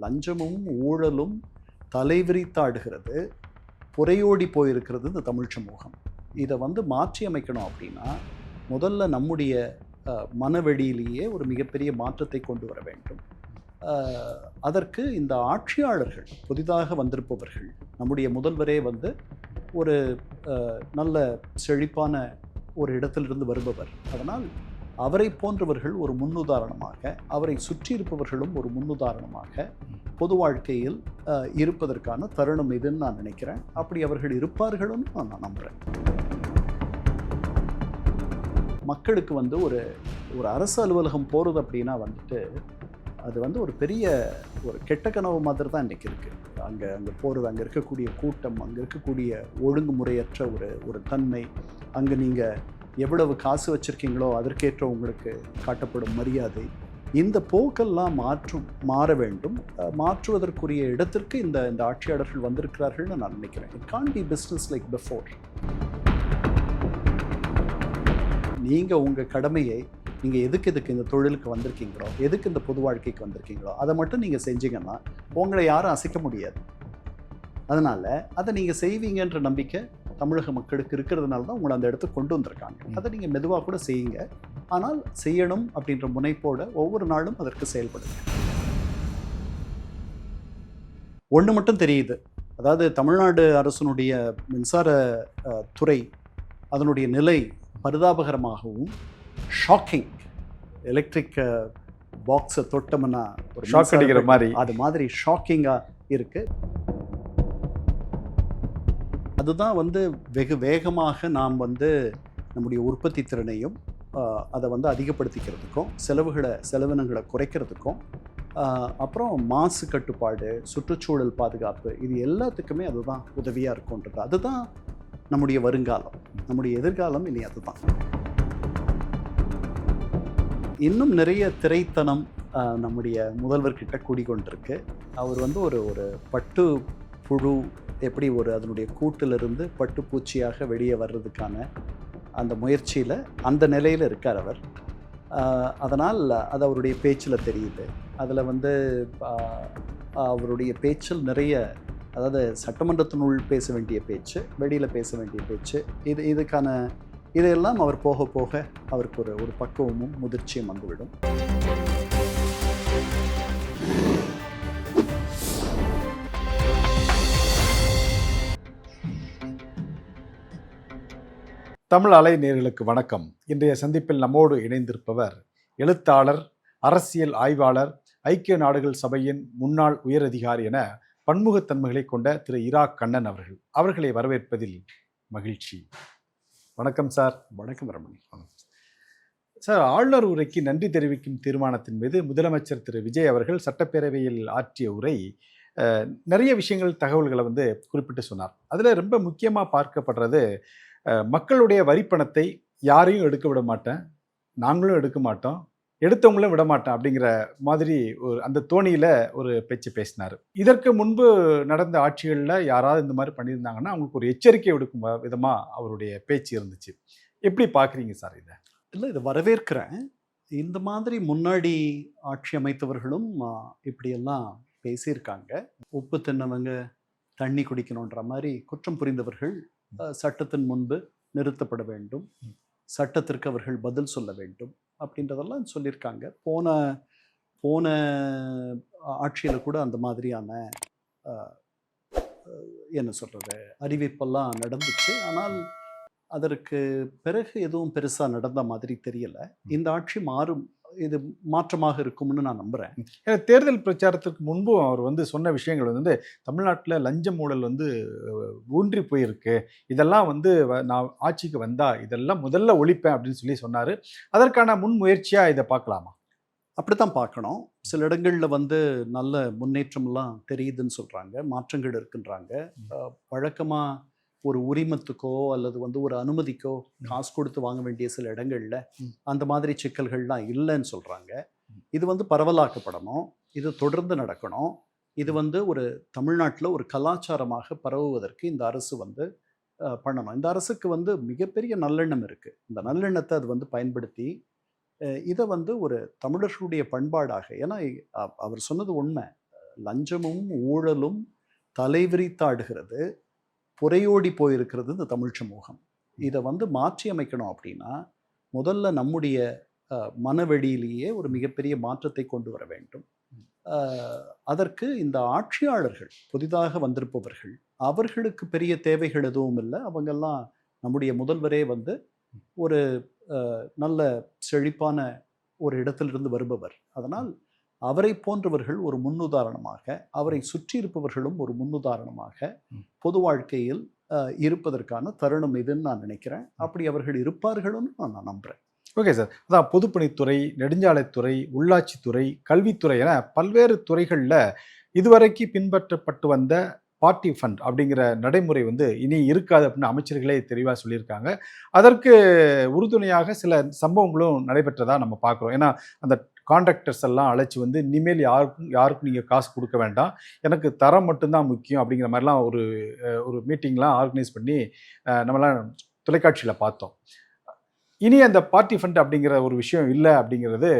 லஞ்சமும் ஊழலும் தலைவிரித்தாடுகிறது, புரையோடி போயிருக்கிறது இந்த தமிழ் சமூகம். இதை வந்து மாற்றி அமைக்கணும் அப்படின்னா முதல்ல நம்முடைய மனவெளியிலேயே ஒரு மிகப்பெரிய மாற்றத்தை கொண்டு வர வேண்டும். அதற்கு இந்த ஆட்சியாளர்கள், புதிதாக வந்திருப்பவர்கள், நம்முடைய முதல்வரே வந்து ஒரு நல்ல செழிப்பான ஒரு இடத்திலிருந்து வருபவர். அதனால் அவரை போன்றவர்கள் ஒரு முன்னுதாரணமாக, அவரை சுற்றி இருப்பவர்களும் ஒரு முன்னுதாரணமாக பொது வாழ்க்கையில் இருப்பதற்கான தருணம் இதுன்னு நான் நினைக்கிறேன். அப்படி அவர்கள் இருப்பார்களும் நான் நம்புகிறேன். மக்களுக்கு வந்து ஒரு அரசு அலுவலகம் போகிறது அப்படின்னா வந்துட்டு அது வந்து ஒரு பெரிய ஒரு கெட்ட கனவு மாதிரி தான் இன்றைக்கி இருக்குது. அங்கே போகிறது, அங்கே இருக்கக்கூடிய கூட்டம், அங்கே இருக்கக்கூடிய ஒழுங்குமுறையற்ற ஒரு தன்மை, அங்கே நீங்கள் எவ்வளவு காசு வச்சுருக்கீங்களோ அதற்கேற்ற உங்களுக்கு காட்டப்படும் மரியாதை, இந்த போக்கெல்லாம் மாற வேண்டும். மாற்றுவதற்குரிய இடத்திற்கு இந்த ஆட்சியாளர்கள் வந்திருக்கிறார்கள்னு நான் நினைக்கிறேன். It can't be business like before. நீங்கள் உங்கள் கடமையை, நீங்கள் எதுக்கு இந்த தொழிலுக்கு வந்திருக்கீங்களோ, எதுக்கு இந்த பொது வாழ்க்கைக்கு வந்திருக்கீங்களோ அதை மட்டும் நீங்கள் செஞ்சீங்கன்னா உங்களை யாரும் அசைக்க முடியாது. அதனால் அதை நீங்கள் செய்வீங்கன்ற நம்பிக்கை தமிழக மக்களுக்கு இருக்கிறதுனால தான் உங்களை அந்த இடத்துக்கு கொண்டு வந்திருக்காங்க. அதை நீங்கள் மெதுவாக கூட செய்யுங்க, ஆனால் செய்யணும் அப்படின்ற முனைப்போட ஒவ்வொரு நாளும் அதற்கு செயல்படுங்க. ஒன்று மட்டும் தெரியுது, அதாவது தமிழ்நாடு அரசினுடைய மின்சார துறை அதனுடைய நிலை பரிதாபகரமாகவும், ஷாக்கிங், எலக்ட்ரிக் பாக்ஸை தொட்டோம்னா ஒரு ஷாக் அடிக்கிற மாதிரி, அது மாதிரி ஷாக்கிங்காக இருக்குது. அதுதான் வந்து வெகு வேகமாக நாம் வந்து நம்முடைய உற்பத்தி திறனையும் அதை வந்து அதிகப்படுத்திக்கிறதுக்கும், செலவினங்களை குறைக்கிறதுக்கும், அப்புறம் மாசு கட்டுப்பாடு, சுற்றுச்சூழல் பாதுகாப்பு, இது எல்லாத்துக்குமே அதுதான் உதவியாக இருக்கும்ன்றது. அதுதான் நம்முடைய வருங்காலம், நம்முடைய எதிர்காலம். இனி அதுதான். இன்னும் நிறைய திரைத்தனம் நம்முடைய முதல்வர்கிட்ட கூடிக்கொண்டிருக்கு. அவர் வந்து ஒரு பட்டு புழு எப்படி அதனுடைய கூட்டிலிருந்து பட்டுப்பூச்சியாக வெளியே வர்றதுக்கான அந்த முயற்சியில் அந்த நிலையில் இருக்கார் அவர். அதனால் அது அவருடைய பேச்சில் தெரியுது. அதில் வந்து அவருடைய பேச்சில் நிறைய, அதாவது சட்டமன்றத்தினுள் பேச வேண்டிய பேச்சு, வெளியில் பேச வேண்டிய பேச்சு, இதையெல்லாம் அவர் போக போக அவருக்கு ஒரு பக்குவமும் முதிர்ச்சியும் வந்துவிடும். தமிழ் அலை நேயர்களுக்கு வணக்கம். இன்றைய சந்திப்பில் நம்மோடு இணைந்திருப்பவர் எழுத்தாளர், அரசியல் ஆய்வாளர், ஐக்கிய நாடுகள் சபையின் முன்னாள் உயரதிகாரி என பன்முகத்தன்மைகளை கொண்ட திரு இரா கண்ணன் அவர்கள். அவர்களை வரவேற்பதில் மகிழ்ச்சி. வணக்கம் சார். வணக்கம் ரமணி. சார், ஆளுநர் உரைக்கு நன்றி தெரிவிக்கும் தீர்மானத்தின் மீது முதலமைச்சர் திரு விஜய் அவர்கள் சட்டப்பேரவையில் ஆற்றிய உரை நிறைய விஷயங்கள், தகவல்களை வந்து குறிப்பிட்டு சொன்னார். அதில் ரொம்ப முக்கியமாக பார்க்கப்படுறது, மக்களுடைய வரிப்பணத்தை யாரையும் எடுக்க விட மாட்டேன், நாங்களும் எடுக்க மாட்டோம், எடுத்தவங்களும் விட மாட்டேன் அப்படிங்கிற மாதிரி அந்த தோணியில் ஒரு பேச்சு பேசினார். இதற்கு முன்பு நடந்த ஆட்சிகளில் யாராவது இந்த மாதிரி பண்ணியிருந்தாங்கன்னா அவங்களுக்கு ஒரு எச்சரிக்கை விடுக்கும் விதமாக அவருடைய பேச்சு இருந்துச்சு. எப்படி பார்க்குறீங்க சார் இதை? இல்லை, இதை வரவேற்கிறேன். இந்த மாதிரி முன்னாடி ஆட்சி அமைத்தவர்களும் இப்படியெல்லாம் பேசியிருக்காங்க. உப்பு தின்னவங்க தண்ணி குடிக்கணுன்ற மாதிரி குற்றம் புரிந்தவர்கள் சட்டத்தின் முன்பு நிறுத்தப்பட வேண்டும், சட்டத்திற்கு அவர்கள் பதில் சொல்ல வேண்டும் அப்படின்றதெல்லாம் சொல்லியிருக்காங்க. போன ஆட்சியில் கூட அந்த மாதிரியான என்ன சொல்கிறது அறிவிப்பெல்லாம் நடந்துச்சு. ஆனால் அதற்கு பிறகு எதுவும் பெருசாக நடந்த மாதிரி தெரியலை. இந்த ஆட்சி இது மாற்றமாக இருக்கும்னு நான் நம்புகிறேன். ஏன்னா தேர்தல் பிரச்சாரத்திற்கு முன்பும் அவர் வந்து சொன்ன விஷயங்கள் வந்து தமிழ்நாட்டில் லஞ்ச ஊழல் வந்து ஊன்றி போயிருக்கு, இதெல்லாம் வந்து நான் ஆட்சிக்கு வந்தால் இதெல்லாம் முதல்ல ஒழிப்பேன் அப்படின்னு சொன்னார். அதற்கான முன்முயற்சியாக இதை பார்க்கலாமா? அப்படித்தான் பார்க்கணும். சில இடங்களில் வந்து நல்ல முன்னேற்றம்லாம் தெரியுதுன்னு சொல்கிறாங்க, மாற்றங்கள் இருக்குன்றாங்க. வழக்கமாக ஒரு உரிமத்துக்கோ அல்லது வந்து ஒரு அனுமதிக்கோ காசு கொடுத்து வாங்க வேண்டிய சில இடங்கள்ல அந்த மாதிரி சிக்கல்கள்லாம் இல்லைன்னு சொல்கிறாங்க. இது வந்து பரவலாக்கப்படணும், இது தொடர்ந்து நடக்கணும். இது வந்து ஒரு தமிழ்நாட்டில் ஒரு கலாச்சாரமாக பரவுவதற்கு இந்த அரசு வந்து பண்ணணும். இந்த அரசுக்கு வந்து மிகப்பெரிய நல்லெண்ணம் இருக்குது. இந்த நல்லெண்ணத்தை அது வந்து பயன்படுத்தி இதை வந்து ஒரு தமிழர்களுடைய பண்பாடாக, ஏன்னா அவர் சொன்னது உண்மை, லஞ்சமும் ஊழலும் தலைவிரித்தாடுகிறது, புரையோடி போயிருக்கிறது இந்த தமிழ் சமூகம். இதை வந்து மாற்றி அமைக்கணும் அப்படின்னா முதல்ல நம்முடைய மனவெளியிலேயே ஒரு மிகப்பெரிய மாற்றத்தை கொண்டு வர வேண்டும். அதற்கு இந்த ஆட்சியாளர்கள், புதிதாக வந்திருப்பவர்கள், அவர்களுக்கு பெரிய தேவைகள் எதுவும் இல்லை. அவங்கெல்லாம் நம்முடைய முதல்வரே வந்து ஒரு நல்ல செழிப்பான ஒரு இடத்திலிருந்து வருபவர். அதனால் அவரை போன்றவர்கள் ஒரு முன்னுதாரணமாக, அவரை சுற்றி இருப்பவர்களும் ஒரு முன்னுதாரணமாக பொது வாழ்க்கையில் இருப்பதற்கான தருணம் இதுன்னு நான் நினைக்கிறேன். அப்படி அவர்கள் இருப்பார்களும் நான் நம்புகிறேன். Okay sir. அதான் பொதுப்பணித்துறை, நெடுஞ்சாலைத்துறை, உள்ளாட்சித்துறை, கல்வித்துறை என பல்வேறு துறைகளில் இதுவரைக்கும் பின்பற்றப்பட்டு வந்த பார்ட்டி ஃபண்ட் அப்படிங்கிற நடைமுறை வந்து இனி இருக்காது அப்படின்னு அமைச்சர்களே தெளிவாக சொல்லியிருக்காங்க. அதற்கு உறுதுணையாக சில சம்பவங்களும் நடைபெற்றதாக நம்ம பார்க்குறோம். ஏன்னா அந்த கான்ட்ராக்டர்ஸ் எல்லாம் அழைச்சி வந்து இனிமேல் யாருக்கும் நீங்கள் காசு கொடுக்க வேண்டாம், எனக்கு தரம் மட்டும்தான் முக்கியம் அப்படிங்கிற மாதிரிலாம் ஒரு மீட்டிங்லாம் ஆர்கனைஸ் பண்ணி நம்மளாம் தொலைக்காட்சியில் பார்த்தோம். இனி அந்த பார்ட்டி ஃபண்ட் அப்படிங்கிற ஒரு விஷயம் இல்லை அப்படிங்கிறது,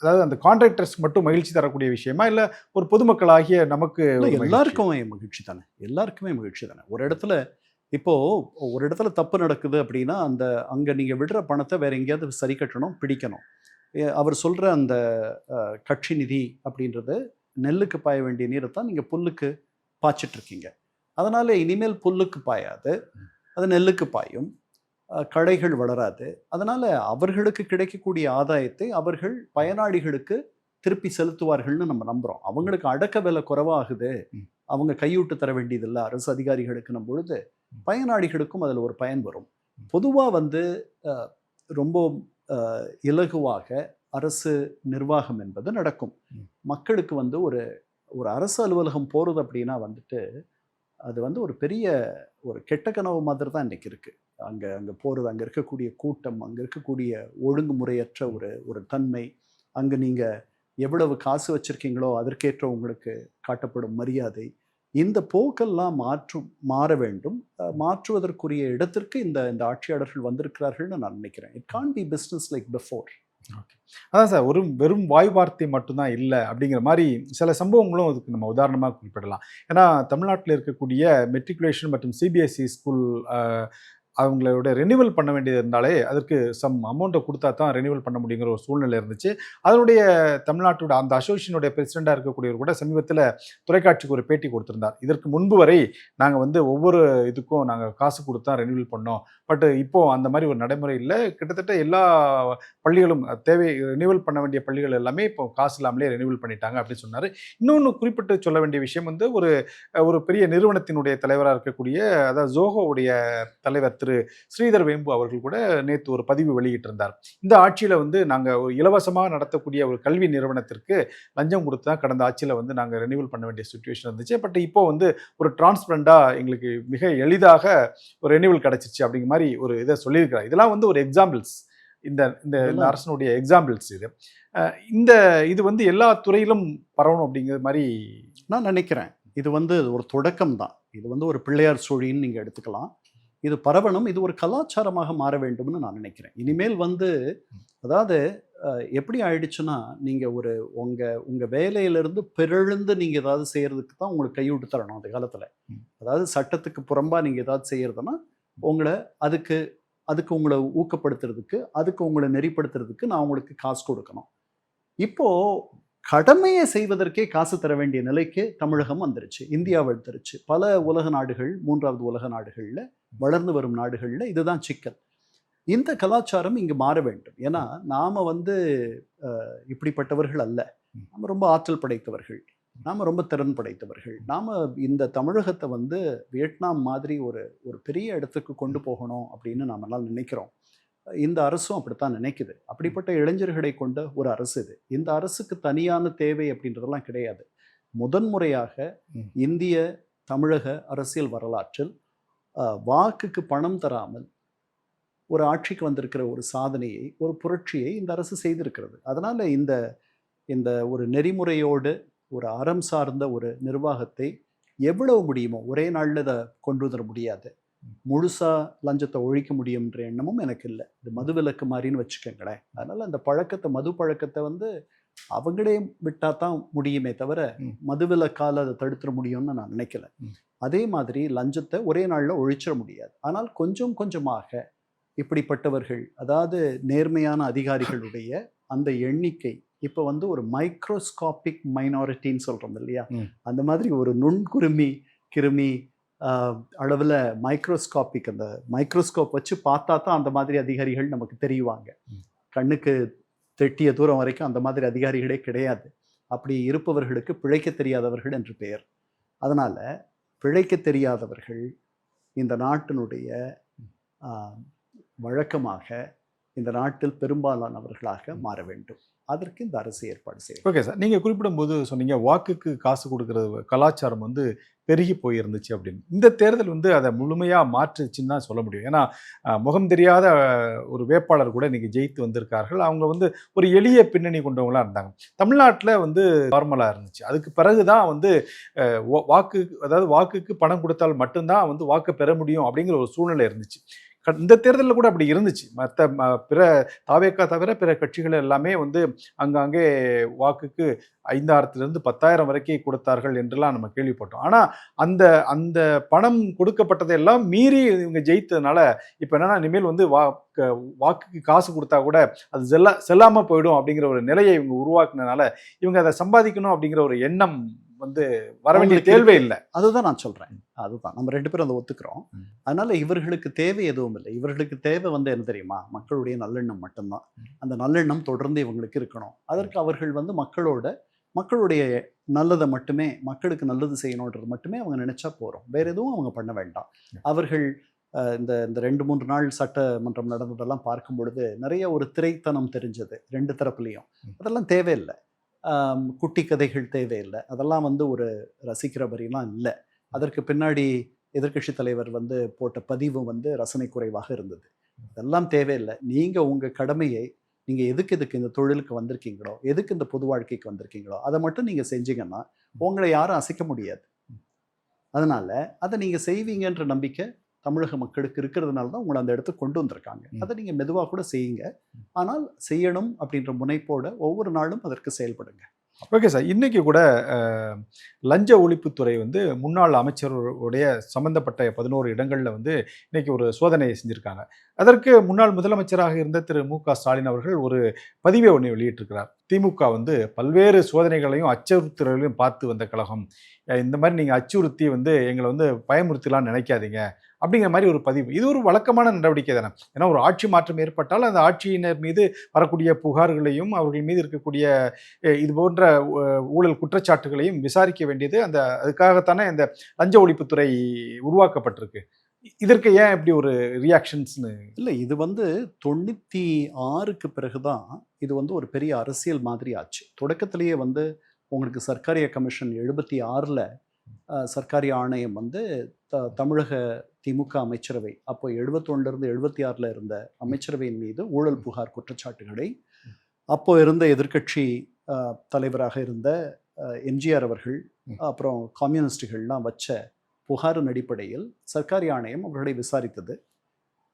அதாவது அந்த கான்ட்ராக்டர்ஸ் மட்டும் மகிழ்ச்சி தரக்கூடிய விஷயமா, இல்லை ஒரு பொதுமக்களாகிய நமக்கு எல்லாருக்குமே மகிழ்ச்சி தானே? எல்லாருக்குமே மகிழ்ச்சி தானே. ஒரு இடத்துல தப்பு நடக்குது அப்படின்னா அங்கே நீங்கள் விடுற பணத்தை வேற எங்கேயாவது சரி கட்டணும், பிடிக்கணும். அவர் சொல்கிற அந்த கட்சி நிதி அப்படின்றது நெல்லுக்கு பாய வேண்டிய நீரை தான் நீங்கள் புல்லுக்கு பாய்ச்சிட்ருக்கீங்க. அதனால் இனிமேல் புல்லுக்கு பாயாது, அது நெல்லுக்கு பாயும், கடைகள் வளராது. அதனால் அவர்களுக்கு கிடைக்கக்கூடிய ஆதாயத்தை அவர்கள் பயனாளிகளுக்கு திருப்பி செலுத்துவார்கள்னு நம்ம நம்புகிறோம். அவங்களுக்கு அடக்க விலை குறைவாகுது, அவங்க கையூட்டு தர வேண்டியதில்லை அரசு அதிகாரிகளுக்குன்னும் பொழுது பயனாளிகளுக்கும் அதில் ஒரு பயன் வரும். பொதுவாக வந்து ரொம்ப இலகுவாக அரசு நிர்வாகம் என்பது நடக்கும். மக்களுக்கு வந்து ஒரு அரசு அலுவலகம் போகிறது அப்படின்னா வந்துட்டு அது வந்து ஒரு பெரிய ஒரு கெட்ட கனவு மாதிரி தான் இன்றைக்கி இருக்குது. அங்கே போகிறது, அங்கே இருக்கக்கூடிய கூட்டம், அங்கே இருக்கக்கூடிய ஒழுங்குமுறையற்ற ஒரு தன்மை, அங்கே நீங்கள் எவ்வளவு காசு வச்சுருக்கீங்களோ அதற்கேற்ற உங்களுக்கு காட்டப்படும் மரியாதை, இந்த போக்கெல்லாம் மாற வேண்டும். மாற்றுவதற்குரிய இடத்திற்கு இந்த ஆட்சியாளர்கள் வந்திருக்கிறார்கள்னு நான் நினைக்கிறேன். It can't be business like before. Okay, அதான் சார், வெறும் வாய் வார்த்தை மட்டும்தான் இல்லை அப்படிங்கிற மாதிரி சில சம்பவங்களும் அதுக்கு நம்ம உதாரணமாக குறிப்பிடலாம். ஏன்னா தமிழ்நாட்டில் இருக்கக்கூடிய மெட்ரிகுலேஷன் மற்றும் சிபிஎஸ்இ ஸ்கூல் அவங்களோட ரெனிவல் பண்ண வேண்டியது இருந்தாலே அதற்கு சம் அமௌண்ட்டை கொடுத்தா தான் ரெனிவல் பண்ண முடியுங்கிற ஒரு சூழ்நிலை இருந்துச்சு. அதனுடைய தமிழ்நாட்டோட அந்த அசோசியேஷனுடைய பிரசிடெண்ட்டாக இருக்கக்கூடியவர் கூட சமீபத்தில் தொலைக்காட்சிக்கு ஒரு பேட்டி கொடுத்திருந்தார். இதற்கு முன்பு வரை நாங்கள் வந்து ஒவ்வொரு இதுக்கும் நாங்கள் காசு கொடுத்தா ரெனிவல் பண்ணோம், பட் இப்போது அந்த மாதிரி ஒரு நடைமுறை இல்லை. கிட்டத்தட்ட எல்லா பள்ளிகளும் ரெனிவல் பண்ண வேண்டிய பள்ளிகள் எல்லாமே இப்போ காசு இல்லாமலே ரெனிவல் பண்ணிட்டாங்க அப்படின்னு சொன்னார். இன்னொன்று குறிப்பிட்டு சொல்ல வேண்டிய விஷயம் வந்து ஒரு பெரிய நிறுவனத்தினுடைய தலைவராக இருக்கக்கூடிய, அதாவது ஜோஹோவுடைய தலைவர் திரு ஸ்ரீதர் வேம்பு அவர்கள் கூட நேற்று ஒரு பதிவு வெளியிட்டிருந்தார். இந்த ஆட்சியில் வந்து நாங்கள் ஒரு இலவசமாக நடத்தக்கூடிய ஒரு கல்வி நிறுவனத்திற்கு லஞ்சம் கொடுத்து தான் கடந்த ஆட்சியில் வந்து நாங்கள் ரெனிவல் பண்ண வேண்டிய சுச்சுவேஷன் இருந்துச்சு. பட் இப்போ வந்து ஒரு டிரான்ஸ்பரண்டாக எங்களுக்கு மிக எளிதாக ஒரு ரெனிவல் கிடச்சிச்சு அப்படிங்கிற மாதிரி ஒரு இதை சொல்லியிருக்கிறார். இதெல்லாம் வந்து ஒரு எக்ஸாம்பிள்ஸ், இந்த அரசனுடைய எக்ஸாம்பிள்ஸ். இது வந்து எல்லா துறையிலும் பரவணும் அப்படிங்கிற மாதிரி நான் நினைக்கிறேன். இது வந்து ஒரு தொடக்கம் தான். இது வந்து ஒரு பிள்ளையார் சுழின்னு நீங்கள் எடுத்துக்கலாம். இது பரவணும், இது ஒரு கலாச்சாரமாக மாற வேண்டும்னு நான் நினைக்கிறேன். இனிமேல் வந்து அதாவது எப்படி ஆயிடுச்சுன்னா, நீங்கள் உங்கள் வேலையிலிருந்து பிறழ்ந்து நீங்கள் ஏதாவது செய்கிறதுக்கு தான் உங்களுக்கு கைவிட்டு தரணும் அந்த காலத்தில். அதாவது சட்டத்துக்கு புறம்பாக நீங்கள் ஏதாவது செய்கிறதுனா உங்களை அதுக்கு உங்களை ஊக்கப்படுத்துறதுக்கு, அதுக்கு உங்களை நெறிப்படுத்துறதுக்கு நான் உங்களுக்கு காசு கொடுக்கணும். இப்போது கடமையை செய்வதற்கே காசு தர வேண்டிய நிலைக்கு தமிழகம் வந்துருச்சு, இந்தியா வந்துருச்சு. பல உலக நாடுகள், மூன்றாவது உலக நாடுகளில், வளர்ந்து வரும் நாடுகளில் இதுதான் சிக்கல். இந்த கலாச்சாரம் இங்கு மாற வேண்டும். ஏன்னா நாம் வந்து இப்படிப்பட்டவர்கள் அல்ல. நாம் ரொம்ப ஆற்றல் படைத்தவர்கள், நாம் ரொம்ப திறன் படைத்தவர்கள். நாம் இந்த தமிழகத்தை வந்து வியட்நாம் மாதிரி ஒரு பெரிய இடத்துக்கு கொண்டு போகணும் அப்படின்னு நாம் எல்லாம் நினைக்கிறோம். இந்த அரசும் அப்படித்தான் நினைக்குது. அப்படிப்பட்ட இளைஞர்களை கொண்ட ஒரு அரசு இது. இந்த அரசுக்கு தனியான தேவை அப்படின்றதெல்லாம் கிடையாது. முதன்முறையாக இந்திய தமிழக அரசியல் வரலாற்றில் வாக்குக்கு பணம் தராமல் ஒரு ஆட்சிக்கு வந்திருக்கிற ஒரு சாதனையை, ஒரு புரட்சியை இந்த அரசு செய்திருக்கிறது. அதனால் இந்த ஒரு நெறிமுறையோடு ஒரு அறம் சார்ந்த ஒரு நிர்வாகத்தை எவ்வளவு முடியுமோ, ஒரே நாளில் இதை கொண்டு வர முடியாது. முழுசாக லஞ்சத்தை ஒழிக்க முடியும்ன்ற எண்ணமும் எனக்கு இல்லை. இது மதுவிலக்கு மாதிரின்னு வச்சுக்கோங்களேன். அதனால் அந்த மது பழக்கத்தை வந்து அவங்களே விட்டா தான் முடியுமே தவிர மதுவிலக்கால் அதை தடுத்துட முடியும்னு நான் நினைக்கல. அதே மாதிரி லஞ்சத்தை ஒரே நாளில் ஒழிச்சிட முடியாது. ஆனால் கொஞ்சம் கொஞ்சமாக இப்படிப்பட்டவர்கள், அதாவது நேர்மையான அதிகாரிகளுடைய அந்த எண்ணிக்கை இப்போ வந்து ஒரு மைக்ரோஸ்காபிக் மைனாரிட்டின்னு சொல்கிறோம் இல்லையா, அந்த மாதிரி ஒரு நுண்குருமி கிருமி அளவில் மைக்ரோஸ்காபிக், அந்த மைக்ரோஸ்கோப் வச்சு பார்த்தா தான் அந்த மாதிரி அதிகாரிகள் நமக்கு தெரியுவாங்க. கண்ணுக்கு தெட்டிய தூரம் வரைக்கும் அந்த மாதிரி அதிகாரிகளே கிடையாது. அப்படி இருப்பவர்களுக்கு பிழைக்க தெரியாதவர்கள் என்று பெயர். அதனால் பிழைக்க தெரியாதவர்கள் இந்த நாட்டினுடைய வழக்கமாக இந்த நாட்டில் பெரும்பாலானவர்களாக மாற வேண்டும். அதற்கு இந்த அரசு ஏற்பாடு செய்யும். ஓகே சார், நீங்கள் குறிப்பிடும்போது சொன்னீங்க வாக்குக்கு காசு கொடுக்கறது கலாச்சாரம் வந்து பெருகி போயிருந்துச்சு அப்படின்னு. இந்த தேர்தல் வந்து அதை முழுமையாக மாற்றுச்சுன்னு தான் சொல்ல முடியும். ஏன்னா முகம் தெரியாத ஒரு வேட்பாளர் கூட இன்றைக்கி ஜெயித்து வந்திருக்கார்கள். அவங்க வந்து ஒரு எளிய பின்னணி கொண்டவங்களாக இருந்தாங்க. தமிழ்நாட்டில் வந்து நார்மலாக இருந்துச்சு. அதுக்கு பிறகு தான் வந்து வாக்குக்கு பணம் கொடுத்தால் மட்டும்தான் வந்து வாக்கு பெற முடியும் அப்படிங்கிற ஒரு சூழ்நிலை இருந்துச்சு. இந்த தேர்தலில் கூட அப்படி இருந்துச்சு. மற்ற பிற தாவேக்கா தவிர பிற கட்சிகள் எல்லாமே வந்து அங்கங்கே வாக்குக்கு 5,000 to 10,000 வரைக்கும் கொடுத்தார்கள் என்றெல்லாம் நம்ம கேள்விப்பட்டோம். ஆனால் அந்த அந்த பணம் கொடுக்கப்பட்டதையெல்லாம் மீறி இவங்க ஜெயித்ததுனால இப்போ என்னன்னா இனிமேல் வந்து வாக்குக்கு காசு கொடுத்தா கூட அது செல்லாமல் போயிடும் அப்படிங்கிற ஒரு நிலையை இவங்க உருவாக்குனதுனால இவங்க அதை சம்பாதிக்கணும் அப்படிங்கிற ஒரு எண்ணம் வந்து வர வேண்டிய தேவை இல்லை. அதுதான் நான் சொல்கிறேன். அதுதான் நம்ம 2 பேரும் அதை ஒத்துக்கிறோம். அதனால் இவர்களுக்கு தேவை எதுவும் இல்லை. இவர்களுக்கு தேவை வந்து என்ன தெரியுமா, மக்களுடைய நல்லெண்ணம் மட்டும்தான். அந்த நல்லெண்ணம் தொடர்ந்து இவங்களுக்கு இருக்கணும். அதற்கு அவர்கள் வந்து மக்களுடைய நல்லதை மட்டுமே, மக்களுக்கு நல்லது செய்யணுன்றது மட்டுமே அவங்க நினைச்சா போகிறோம். வேற எதுவும் அவங்க பண்ண வேண்டாம். அவர்கள் இந்த 2-3 நாள் சட்டமன்றம் நடந்ததெல்லாம் பார்க்கும் பொழுது நிறைய ஒரு திரைத்தனம் தெரிஞ்சது 2 தரப்புலையும். அதெல்லாம் தேவையில்லை. குட்டி கதைகள் தேவையில்லை. அதெல்லாம் வந்து ஒரு ரசிக்கிறபடிலாம் இல்லை. அதற்கு பின்னாடி எதிர்க்கட்சி தலைவர் வந்து போட்ட பதிவு வந்து ரசனை குறைவாக இருந்தது. இதெல்லாம் தேவையில்லை. நீங்கள் உங்கள் கடமையை நீங்கள் எதுக்கு இந்த தொழிலுக்கு வந்திருக்கீங்களோ, எதுக்கு இந்த பொது வாழ்க்கைக்கு வந்திருக்கீங்களோ அதை மட்டும் நீங்கள் செஞ்சீங்கன்னா உங்களை யாரும் அசைக்க முடியாது. அதனால் அதை நீங்கள் செய்வீங்கன்ற நம்பிக்கை தமிழக மக்களுக்கு இருக்கிறதுனால தான் உங்களை அந்த இடத்துக்கு கொண்டு வந்திருக்காங்க. அதை நீங்கள் மெதுவாக கூட செய்யுங்க. ஆனால் செய்யணும் அப்படின்ற முனைப்போட ஒவ்வொரு நாளும் அதற்கு செயல்படுங்க. ஓகே சார், இன்றைக்கி கூட லஞ்ச ஒழிப்புத்துறை வந்து முன்னாள் அமைச்சருடைய சம்மந்தப்பட்ட 11 இடங்களில் வந்து இன்றைக்கி ஒரு சோதனையை செஞ்சுருக்காங்க. அதற்கு முன்னாள் முதலமைச்சராக இருந்த திரு மு.க. ஸ்டாலின் அவர்கள் ஒரு பதிவை ஒன்று வெளியிட்டிருக்கிறார். திமுக வந்து பல்வேறு சோதனைகளையும் அச்சுறுத்தல்களையும் பார்த்து வந்த கழகம், இந்த மாதிரி நீங்கள் அச்சுறுத்தி வந்து எங்களை வந்து பயமுறுத்தலாம்னு நினைக்காதீங்க அப்படிங்கிற மாதிரி ஒரு பதிவு. இது ஒரு வழக்கமான நடவடிக்கை தானே. ஏன்னா ஒரு ஆட்சி மாற்றம் ஏற்பட்டால் அந்த ஆட்சியினர் மீது வரக்கூடிய புகார்களையும் அவர்கள் மீது இருக்கக்கூடிய இது போன்ற ஊழல் குற்றச்சாட்டுகளையும் விசாரிக்க வேண்டியது அதுக்காகத்தானே இந்த லஞ்ச ஒழிப்புத்துறை உருவாக்கப்பட்டிருக்கு. இதற்கு ஏன் இப்படி ஒரு ரியாக்ஷன்ஸ்னு இல்லை, இது வந்து 96க்கு பிறகுதான் இது வந்து ஒரு பெரிய அரசியல் மாதிரி ஆச்சு. தொடக்கத்திலேயே வந்து உங்களுக்கு சர்க்காரிய கமிஷன் 76ல் சர்க்காரிய ஆணையம் வந்து தமிழக திமுக அமைச்சரவை, அப்போ 71லேருந்து 76ல் இருந்த அமைச்சரவையின் மீது ஊழல் புகார் குற்றச்சாட்டுகளை அப்போ இருந்த எதிர்க்கட்சி தலைவராக இருந்த எம்ஜிஆர் அவர்கள் அப்புறம் கம்யூனிஸ்டுகள்லாம் வச்ச புகாரின் அடிப்படையில் சர்க்காரி ஆணையம் அவர்களை விசாரித்தது.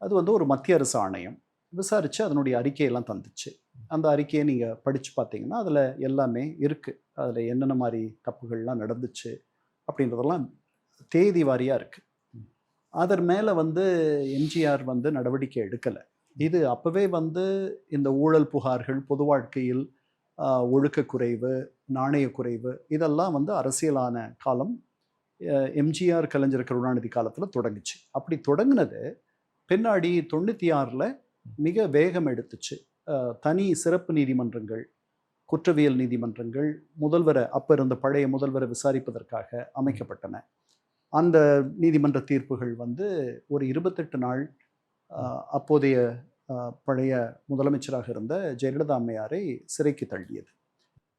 அது வந்து ஒரு மத்திய அரசு ஆணையம் விசாரித்து அதனுடைய அறிக்கையெல்லாம் தந்துச்சு. அந்த அறிக்கையை நீங்கள் படித்து பார்த்தீங்கன்னா அதில் எல்லாமே இருக்குது. அதில் என்னென்ன மாதிரி தப்புகள்லாம் நடந்துச்சு அப்படின்றதெல்லாம் தேதி வாரியாக இருக்குது. அதன் மேலே வந்து எம்ஜிஆர் வந்து நடவடிக்கை எடுக்கலை. இது அப்போவே வந்து இந்த ஊழல் புகார்கள், பொது வாழ்க்கையில் ஒழுக்கக்குறைவு, நாணயக்குறைவு இதெல்லாம் வந்து அரசியலான காலம் எம்ஜிஆர் கலைஞர் கருணாநிதி காலத்தில் தொடங்குச்சு. அப்படி தொடங்கினது பின்னாடி 96ல் மிக வேகம் எடுத்துச்சு. தனி சிறப்பு நீதிமன்றங்கள், குற்றவியல் நீதிமன்றங்கள் அப்போ இருந்த பழைய முதல்வரை விசாரிப்பதற்காக அமைக்கப்பட்டன. அந்த நீதிமன்ற தீர்ப்புகள் வந்து ஒரு 28 நாள் அப்போதைய பழைய முதலமைச்சராக இருந்த ஜெயலலிதா அம்மையாரை சிறைக்கு தள்ளியது.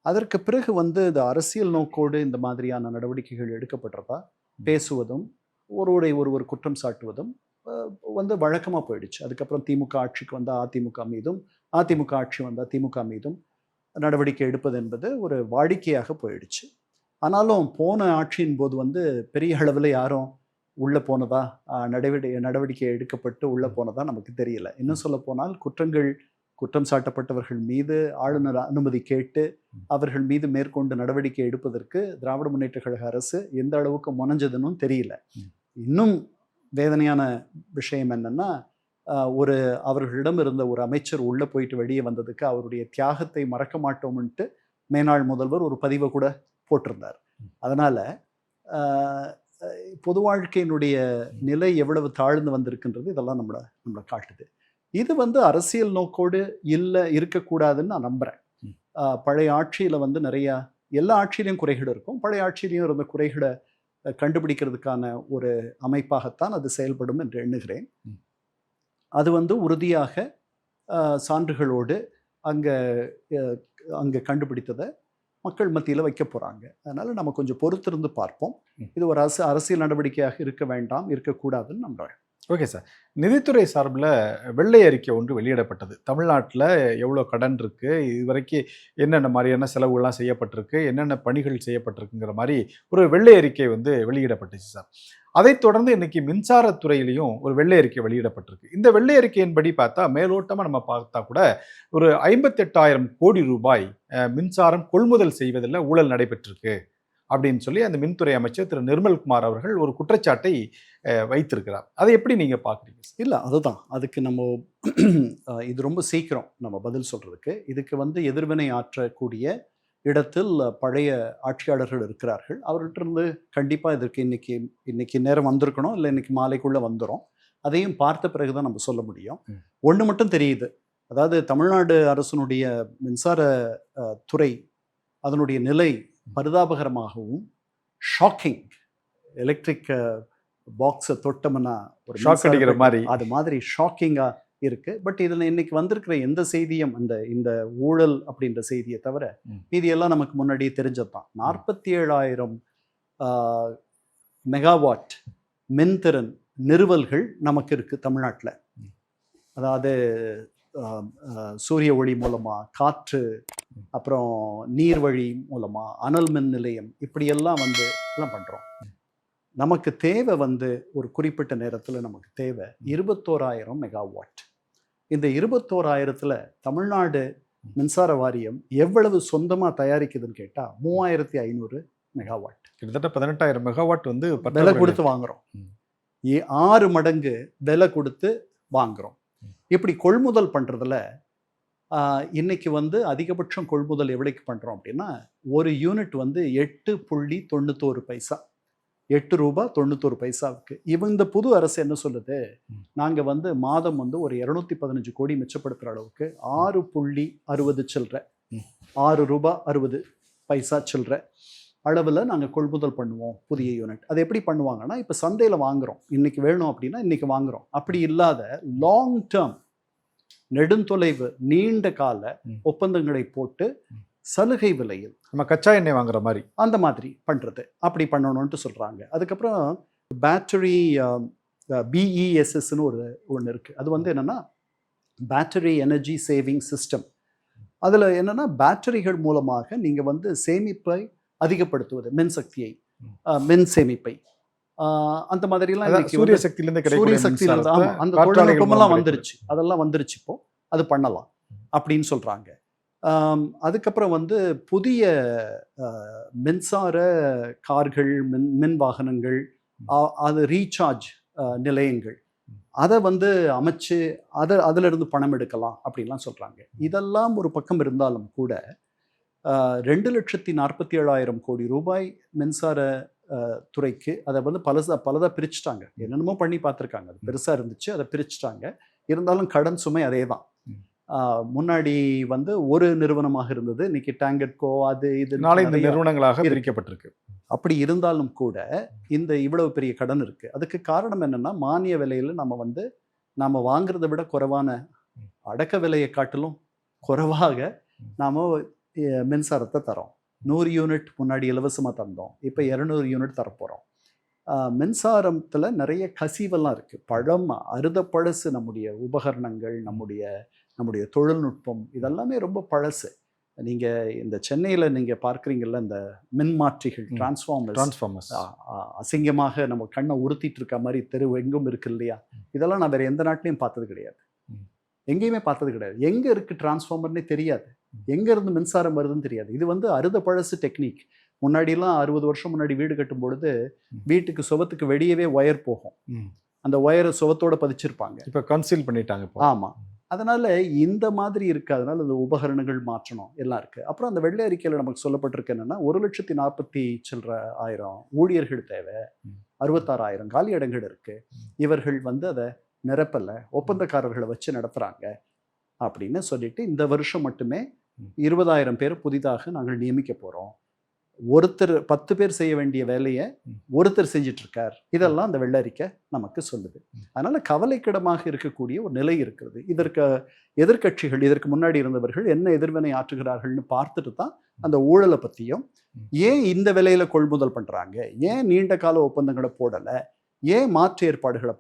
அதற்கு பிறகு வந்து இந்த அரசியல் நோக்கோடு இந்த மாதிரியான நடவடிக்கைகள் எடுக்கப்படுறதா பேசுவதும் ஒருவர் குற்றம் சாட்டுவதும் வந்து வழக்கமாக போயிடுச்சு. அதுக்கப்புறம் திமுக ஆட்சிக்கு வந்தால் அதிமுக மீதும், அதிமுக ஆட்சி வந்தால் திமுக மீதும் நடவடிக்கை எடுப்பது என்பது ஒரு வாடிக்கையாக போயிடுச்சு. ஆனாலும் போன ஆட்சியின் போது வந்து பெரிய அளவில் யாரும் உள்ளே போனதா, நடவடிக்கை எடுக்கப்பட்டு உள்ளே போனதா நமக்கு தெரியல. இன்னும் சொல்ல போனால் குற்றங்கள் குற்றம் சாட்டப்பட்டவர்கள் மீது ஆளுநர் அனுமதி கேட்டு அவர்கள் மீது மேற்கொண்டு நடவடிக்கை எடுப்பதற்கு திராவிட முன்னேற்ற கழக அரசு எந்த அளவுக்கு முனைஞ்சதுன்னு தெரியல. இன்னும் வேதனையான விஷயம் என்னன்னா, அவர்களிடம் இருந்த ஒரு அமைச்சர் உள்ள போயிட்டு வெளியே வந்ததுக்கு அவருடைய தியாகத்தை மறக்க மாட்டோம்ன்ட்டு மேனாள் முதல்வர் ஒரு பதிவை கூட போட்டிருந்தார். அதனால பொது வாழ்க்கையினுடைய நிலை எவ்வளவு தாழ்ந்து வந்திருக்குன்றது இதெல்லாம் நம்மளை காட்டுது. இது அரசியல் நோக்கோடு இருக்கக்கூடாதுன்னு நான் நம்புறேன். பழைய ஆட்சியில நிறைய எல்லா ஆட்சியிலையும் குறைகள் இருக்கும். பழைய ஆட்சியிலையும் இருந்த குறைகளை கண்டுபிடிக்கிறதுக்கான ஒரு அமைப்பாகத்தான் அது செயல்படும் என்று எண்ணுகிறேன். அது உறுதியாக சான்றுகளோடு அங்கே கண்டுபிடித்ததை மக்கள் மத்தியில் வைக்க போகிறாங்க. அதனால் நம்ம கொஞ்சம் பொறுத்திருந்து பார்ப்போம். இது ஒரு அரசியல் நடவடிக்கையாக இருக்க வேண்டாம், இருக்கக்கூடாதுன்னு நம்புகிறேன். Okay sir. நிதித்துறை சார்பில் வெள்ளை அறிக்கை ஒன்று வெளியிடப்பட்டது. தமிழ்நாட்டில் எவ்வளோ கடன் இருக்குது, இதுவரைக்கும் என்னென்ன மாதிரியான செலவுகள்லாம் செய்யப்பட்டிருக்கு, என்னென்ன பணிகள் செய்யப்பட்டிருக்குங்கிற மாதிரி ஒரு வெள்ளை அறிக்கை வெளியிடப்பட்டுச்சு சார். அதைத் தொடர்ந்து இன்னைக்கு மின்சாரத்துறையிலையும் ஒரு வெள்ளை அறிக்கை வெளியிடப்பட்டிருக்கு. இந்த வெள்ளை அறிக்கையின்படி பார்த்தா மேலோட்டமாக நம்ம பார்த்தா கூட ஒரு 58,000 கோடி ரூபாய் மின்சாரம் கொள்முதல் செய்வதில் ஊழல் நடைபெற்றிருக்கு அப்படின்னு சொல்லி அந்த மின்துறை அமைச்சர் திரு நிர்மல்குமார் அவர்கள் ஒரு குற்றச்சாட்டை வைத்திருக்கிறார். அதை எப்படி நீங்க பாக்குறீங்க? இல்லை, அதுதான் அதுக்கு நம்ம இது ரொம்ப சீக்கிரம் நம்ம பதில் சொல்றதுக்கு. இதுக்கு எதிர்வினை ஆற்றக்கூடிய இடத்தில் பழைய ஆட்சியாளர்கள் இருக்கிறார்கள். அவர்கிட்ட இருந்து கண்டிப்பாக இதற்கு இன்னைக்கு நேரம் வந்திருக்கணும், இல்லை இன்னைக்கு மாலைக்குள்ளே வந்துடும். அதையும் பார்த்த பிறகுதான் நம்ம சொல்ல முடியும். ஒன்று மட்டும் தெரியுது, அதாவது தமிழ்நாடு அரசனுடைய மின்சார துறை அதனுடைய நிலை பரிதாபகரமாகவும் ஷாக்கிங், எலக்ட்ரிக் பாக்ஸை தொட்டோம்னா ஒரு ஷாக் அடிக்கிற மாதிரி அது மாதிரி ஷாக்கிங்காக இருக்கு. பட் இதில் இன்னைக்கு வந்திருக்கிற எந்த செய்தியும் இந்த ஊழல் அப்படின்ற செய்தியை தவிர இது எல்லாம் நமக்கு முன்னாடியே தெரிஞ்சதுதான். 47,000 மெகாவாட் மின்திறன் நிறுவல்கள் நமக்கு இருக்கு தமிழ்நாட்டில். அதாவது சூரிய ஒளி மூலமா, காற்று, அப்புறம் நீர் வழி மூலமா, அனல் மின் நிலையம், இப்படியெல்லாம் எல்லாம் பண்றோம். நமக்கு தேவை ஒரு குறிப்பிட்ட நேரத்தில் நமக்கு தேவை 21,000 மெகாவாட். இந்த 21,000ல் தமிழ்நாடு மின்சார வாரியம் எவ்வளவு சொந்தமாக தயாரிக்குதுன்னு கேட்டால் 3,500 மெகாவாட். கிட்டத்தட்ட 18,000 மெகாவாட் விலை கொடுத்து வாங்குறோம். 6 மடங்கு விலை கொடுத்து வாங்குறோம். இப்படி கொள்முதல் பண்ணுறதுல இன்னைக்கு அதிகபட்சம் கொள்முதல் எவ்வளோக்கு பண்ணுறோம் அப்படின்னா, ஒரு யூனிட் 8.91 பைசா, 8 ரூபாய் 91 பைசாவுக்கு. இந்த புது அரசு என்ன சொல்லுது, நாங்கள் மாதம் ஒரு 215 கோடி மிச்சப்படுத்துகிற அளவுக்கு 6.60 சில்லற, 6 ரூபாய் 60 பைசா சில்லற அளவில் நாங்கள் கொள்முதல் பண்ணுவோம் புதிய யூனிட். அது எப்படி பண்ணுவாங்கன்னா, இப்போ சந்தையில் வாங்குகிறோம், இன்னைக்கு வேணும் அப்படின்னா இன்னைக்கு வாங்குகிறோம். அப்படி இல்லாத லாங் டேர்ம், நெடுந்தொலைவு, நீண்ட கால ஒப்பந்தங்களை போட்டு சலுகை விலையில் நம்ம கச்சா எண்ணெய் வாங்குற மாதிரி அந்த மாதிரி பண்ணுறது, அப்படி பண்ணணும்ட்டு சொல்கிறாங்க. அதுக்கப்புறம் பேட்டரி BESSன்னு ஒன்று இருக்குது. அது என்னென்னா பேட்டரி எனர்ஜி சேவிங் சிஸ்டம். அதில் என்னென்னா பேட்டரிகள் மூலமாக நீங்கள் சேமிப்பை அதிகப்படுத்துவது, மின்சக்தியை, மின் சேமிப்பை, அந்த மாதிரிலாம் சூரிய சக்தியிலிருந்து அந்த தொழில்நுட்பமெல்லாம் வந்துருச்சு, அதெல்லாம் வந்துருச்சு. இப்போ அது பண்ணலாம் அப்படின்னு சொல்கிறாங்க. அதுக்கப்புறம் புதிய மின்சார கார்கள், மின் வாகனங்கள், அது ரீசார்ஜ் நிலையங்கள், அதை அமைச்சு அதிலிருந்து பணம் எடுக்கலாம் அப்படின்லாம் சொல்கிறாங்க. இதெல்லாம் ஒரு பக்கம் இருந்தாலும் கூட 2,47,000 கோடி ரூபாய் மின்சார துறைக்கு அதை பலதாக பிரிச்சுட்டாங்க. என்னென்னமோ பண்ணி பார்த்துருக்காங்க, அது பெருசாக இருந்துச்சு, அதை பிரிச்சுட்டாங்க. இருந்தாலும் கடன் சுமை அதே தான். முன்னாடி ஒரு நிறுவனமாக இருந்தது, இன்னைக்கு டாங்கெட்கோ அது இது நிறுவனங்களாக பிரிக்கப்பட்டிருக்கு. அப்படி இருந்தாலும் கூட இவ்வளவு பெரிய கடன் இருக்கு. அதுக்கு காரணம் என்னன்னா, மானிய விலையில நாம வாங்குறதை விட குறைவான, அடக்க விலையை காட்டிலும் குறைவாக நாம மின்சாரத்தை தரோம். 100 யூனிட் முன்னாடி இலவசமாக தந்தோம், இப்போ 200 யூனிட் தரப்போகிறோம். மின்சாரத்தில் நிறைய கசிவெல்லாம் இருக்குது. அறுத பழசு நம்முடைய உபகரணங்கள், நம்முடைய தொழில்நுட்பம், இதெல்லாமே ரொம்ப பழசு. நீங்கள் இந்த சென்னையில் நீங்கள் பார்க்குறீங்கல்ல, இந்த மின்மாற்றிகள், டிரான்ஸ்ஃபார்மர்ஸ் அசிங்கமாக நம்ம கண்ணை உறுத்திட்டு இருக்க மாதிரி தெரு எங்கும் இருக்கு இல்லையா? இதெல்லாம் நான் வேறு எந்த நாட்டிலையும் பார்த்தது கிடையாது. எங்கேயுமே பார்த்தது கிடையாது. எங்க இருக்கு டிரான்ஸ்ஃபார்மர்னே தெரியாது, எங்க இருந்து மின்சாரம் வருதுன்னு தெரியாது. இது வந்து அறுத பழசு டெக்னிக். முன்னாடிலாம் 60 வருஷம் முன்னாடி வீடு கட்டும் பொழுது வீட்டுக்கு சுவத்துக்கு வெளியவே ஒயர் போகும், அந்த ஒயரை சுவத்தோட பதிச்சிருப்பாங்க. இப்போ கன்சீல் பண்ணிட்டாங்க இப்போ. ஆமா, அதனால இந்த மாதிரி இருக்கு. அதனால அந்த உபகரணங்கள் மாற்றணும் எல்லாம் இருக்கு. அப்புறம் அந்த வெள்ளை அறிக்கையில நமக்கு சொல்லப்பட்டிருக்கு என்னன்னா 1,40,000 ஊழியர்கள் தேவை, 66,000 காலி இடங்கள் இருக்கு, இவர்கள் வந்து அதை நிரப்பல, ஒப்பந்தக்காரர்களை வச்சு நடத்துறாங்க அப்படின்னு சொல்லிட்டு இந்த வருஷம் மட்டுமே 20,000 பேர் புதிதாக நாங்கள் நியமிக்க போறோம். ஒருத்தர் 10 பேர் செய்ய வேண்டிய வேலையை ஒருத்தர் செஞ்சிட்டு இருக்கார். இதெல்லாம் அந்த வெள்ளை அறிக்கை நமக்கு சொல்லுது. அதனால கவலைக்கிடமாக இருக்கக்கூடிய ஒரு நிலை இருக்கிறது. இதற்கு எதிர்க்கட்சிகள், இதற்கு முன்னாடி இருந்தவர்கள் என்ன எதிர்வினை ஆற்றுகிறார்கள்னு பார்த்துட்டு தான் அந்த ஊழலை பற்றியும், ஏன் இந்த விலையில கொள்முதல் பண்றாங்க, ஏன் நீண்ட கால ஒப்பந்தங்களை போடல, ஏன் மாற்று ஏற்பாடுகளை